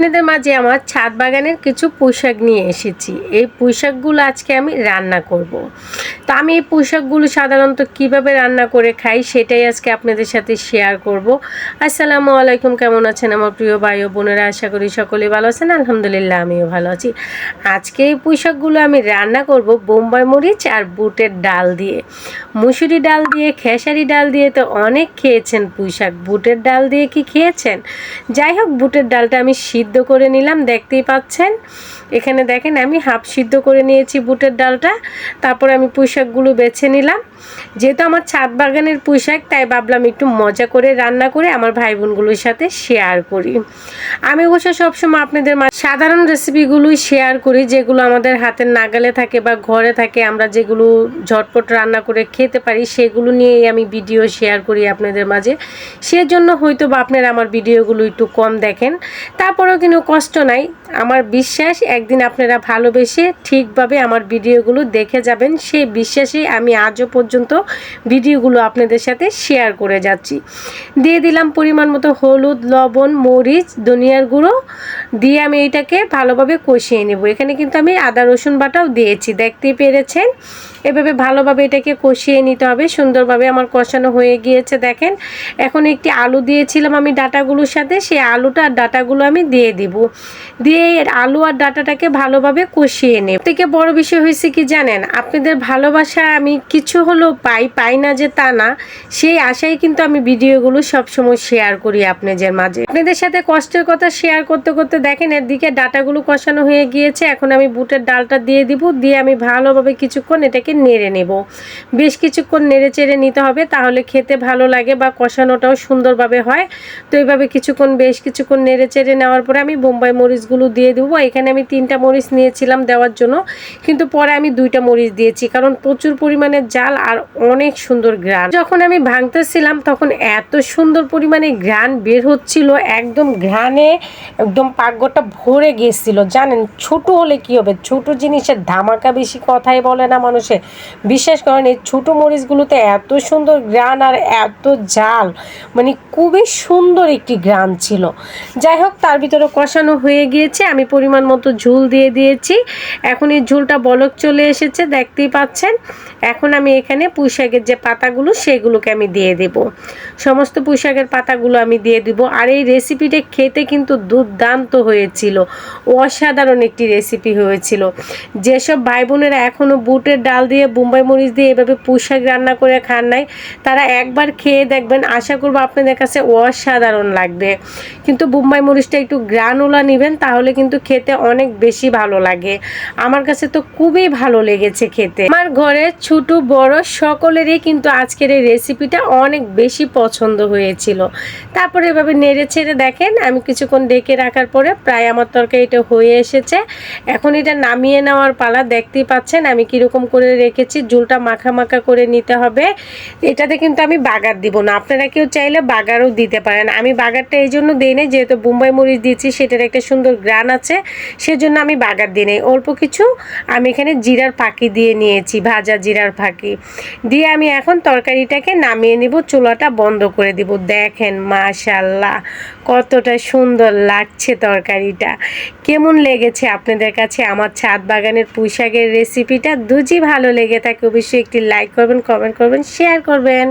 আপনাদের মাঝে আমার ছাদ বাগানের কিছু পুঁইশাক নিয়ে এসেছি। এই পুঁইশাকগুলো আজকে আমি রান্না করব। তো আমি এই পুঁইশাকগুলো সাধারণত কিভাবে রান্না করে খাই সেটাই আজকে আপনাদের সাথে শেয়ার করব। আসসালামু আলাইকুম, কেমন আছেন আমার প্রিয় ভাই ও বোনেরা? আশা করি সকলেই ভালো আছেন। আলহামদুলিল্লাহ আমিও ভালো আছি। আজকে এই পুঁইশাকগুলো আমি রান্না করব বোম্বাই মরিচ আর বুটের ডাল দিয়ে। মুসুরি ডাল দিয়ে, খেসারি ডাল দিয়ে তো অনেক খেয়েছেন পুঁইশাক, বুটের ডাল দিয়ে কি খেয়েছেন? যাই হোক, বুটের ডালটা আমি সিদ্ধ করে নিলাম, দেখতেই পাচ্ছেন। এখানে দেখেন আমি হাফ সিদ্ধ করে নিয়েছি বুটের ডালটা। তারপর আমি পুঁইশাকগুলো বেছে নিলাম। যেহেতু আমার ছাদ বাগানের পুঁইশাক, তাই ভাবলাম একটু মজা করে রান্না করে আমার ভাই বোনগুলোর সাথে শেয়ার করি। আমি অবশ্য সবসময় আপনাদের সাধারণ রেসিপিগুলোই শেয়ার করি, যেগুলো আমাদের হাতের নাগালে থাকে বা ঘরে থাকে, আমরা যেগুলো ঝটপট রান্না করে খেতে পারি সেগুলো নিয়েই আমি ভিডিও শেয়ার করি আপনাদের মাঝে। সেজন্য হয়তো বা আপনারা আমার ভিডিওগুলো একটু কম দেখেন, তারপরেও কিন্তু কষ্ট নাই। আমার বিশ্বাস একদিন আপনারা ভালোবেসে ঠিকভাবে আমার ভিডিওগুলো দেখে যাবেন, সেই বিশ্বাসেই আমি আজও পর্যন্ত ভিডিওগুলো আপনাদের সাথে শেয়ার করে যাচ্ছি। দিয়ে দিলাম পরিমাণ মতো হলুদ, লবণ, মরিচ, ধনিয়ার গুঁড়ো দিয়ে আমি এটাকে ভালোভাবে কষিয়ে নেব। এখানে কিন্তু আমি আদা রসুন বাটাও দিয়েছি, দেখতেই পেরেছেন। এভাবে ভালোভাবে এটাকে কষিয়ে নিতে হবে। সুন্দরভাবে আমার কষানো হয়ে গিয়েছে দেখেন। এখন একটি আলু দিয়েছিলাম আমি ডাটাগুলোর সাথে, সেই আলুটা আর ডাটাগুলো আমি দিয়ে দিব। দিয়ে আলু আর ডাটাটাকে ভালোভাবে কষিয়ে নেব। থেকে বড় বিষয় হয়েছে কি জানেন, আপনাদের ভালোবাসা আমি কিছু হলেও পাই না যে তা না, সেই আশায় কিন্তু আমি ভিডিওগুলো সবসময় শেয়ার করি আপনাদের মাঝে। আপনাদের সাথে কষ্টের কথা শেয়ার করতে করতে দেখেন এদিকে ডাটাগুলো কষানো হয়ে গিয়েছে। এখন আমি বুটের ডালটা দিয়ে দিব, দিয়ে আমি ভালোভাবে কিছুক্ষণ এটাকে নেড়ে নেব। বেশ কিছুক্ষণ নেড়ে চেড়ে নিতে হবে, তাহলে খেতে ভালো লাগে বা কষানোটাও সুন্দরভাবে হয়। তো এইভাবে বেশ কিছুক্ষণ নেড়ে চেড়ে নেওয়ার পরে আমি বোম্বাই মরিচগুলো দিয়ে দেবো। এখানে আমি 3টা মরিচ নিয়েছিলাম দেওয়ার জন্য, কিন্তু পরে আমি 2টা মরিচ দিয়েছি, কারণ প্রচুর পরিমাণে জাল আর অনেক সুন্দর ঘ্রাণ। যখন আমি ভাঙতেছিলাম তখন এত সুন্দর পরিমাণে ঘ্রাণ বের হচ্ছিল, একদম ঘ্রাণে একদম পাকঘরটা ভরে গিয়েছিল। জানেন, ছোট হলে কি হবে, ছোট জিনিসের ধামাকা বেশি, কথাই বলে না মানুষে। বিশ্বাস করেন, এই ছোটো মরিচগুলোতে এত সুন্দর ঘ্রাণ আর এত ঝাল, মানে খুবই সুন্দর একটি ঘ্রাণ ছিল। যাই হোক, তার ভিতরে কষানো হয়ে গিয়েছে, আমি পরিমাণ মতো ঝোল দিয়ে দিয়েছি। এখন এই ঝোলটা বলক চলে এসেছে, দেখতেই পাচ্ছেন। এখন আমি এখানে পুঁইশাকের যে পাতাগুলো সেগুলোকে আমি দিয়ে দেব। সমস্ত পুঁইশাকের পাতাগুলো আমি দিয়ে দিব। আর এই রেসিপিটা খেতে কিন্তু দুর্দান্ত হয়েছিল, অসাধারণ একটি রেসিপি হয়েছিল। যেসব ভাই বোনেরা এখনও বুটের ডাল দিয়ে, বোম্বাই মরিচ দিয়ে এভাবে পুঁইশাক রান্না করে খান নাই, তারা একবার খেয়ে দেখবেন, আশা করবো আপনাদের কাছে অসাধারণ লাগবে। কিন্তু বোম্বাই মরিচটা একটু গ্রানুলা নেবেন, তাহলে কিন্তু খেতে অনেক বেশি ভালো লাগে। আমার কাছে তো খুবই ভালো লেগেছে খেতে। আমার ঘরে ছোট বড় সকলেরই কিন্তু আজকের এই রেসিপিটা অনেক বেশি পছন্দ হয়েছিল। তারপরে এভাবে নেড়ে ছেড়ে দেখেন, আমি কিছুক্ষণ ডেকে রাখার পরে প্রায় আমার তরকারিটা হয়ে এসেছে। এখন এটা নামিয়ে নেওয়ার পালা। দেখতেই পাচ্ছেন আমি কীরকম করে রেখেছি, ঝোলটা মাখা মাখা করে নিতে হবে। এটাতে কিন্তু আমি বাগার দিব না, আপনারা কেউ চাইলে বাগারও দিতে পারেন। আমি বাগারটা এই জন্য দিই না, যেহেতু বোম্বাই মরিচ দিয়েছি, সেটার একটা সুন্দর ঘ্রাণ আছে, সেজন্য আমি বাগার দিই নাই। অল্প কিছু আমি এখানে জিরার ফাঁকি দিয়ে নিয়েছি, ভাজা জিরার ফাঁকি দিয়ে আমি এখন তরকারিটাকে নামিয়ে নিব, চুলাটা বন্ধ করে দিব। দেখেন মাশাআল্লাহ কতটা সুন্দর লাগছে তরকারিটা। কেমন লেগেছে আপনাদের কাছে আমার ছাদ বাগানের পুঁইশাকের রেসিপিটা? যদি ভালো লেগে থাকে অবশ্যই একটি লাইক করবেন, কমেন্ট করবেন, শেয়ার করবেন।